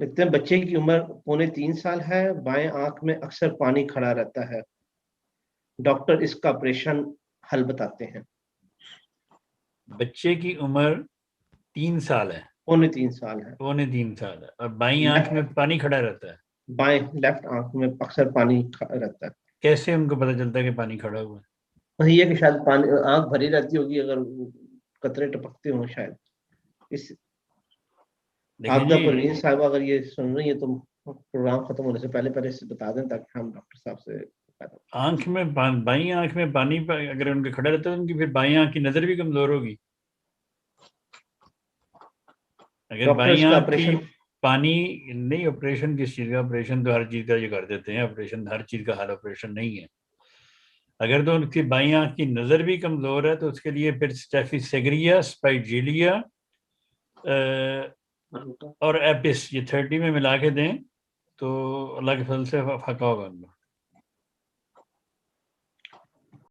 لکھتے ہیں بچے کی عمر 2.75 ہے، بائیں آنکھ میں اکثر پانی کھڑا رہتا ہے، ڈاکٹر اس کا آپریشن حل بتاتے ہیں۔ بچے کی عمر 3 سال ہے، 3.25 سال ہے، 3.25 سال ہے، اور بائیں آنکھ میں پانی کھڑا رہتا ہے۔ بائیں لیفٹ آنکھ میں اکثر پانی رہتا ہے۔ کیسے ان کو پتہ چلتا ہے کہ پانی کھڑا ہوا ہے؟ یہ کہ شاید پانی آنکھ بھری رہتی ہوگی، اگر قطرے ٹپکتے ہوں شاید۔ اس عابدہ پروین صاحبہ اگر یہ سن رہی ہیں تو پروگرام ختم ہونے سے پہلے پہلے سے بتا دیں تاکہ ہم ڈاکٹر صاحب سے آنکھ میں بائیں آنکھ میں پانی اگر ان کے کھڑا رہتا ہے تو ان کی پھر بائیں آنکھ کی نظر بھی کمزور ہوگی۔ اگر بائیں آنکھ کی پانی نہیں، آپریشن کس چیز کا؟ آپریشن تو ہر چیز کا یہ کر دیتے ہیں، آپریشن ہر چیز کا حل آپریشن نہیں ہے۔ اگر تو ان کی بائیں آنکھ کی نظر بھی کمزور ہے تو اس کے لیے پھر اسٹیفیسیگریا، اسپائجیلیا اور ایپس، یہ 30 میں ملا کے دیں تو اللہ کے فضل سے فقہ ہوگا ان کو۔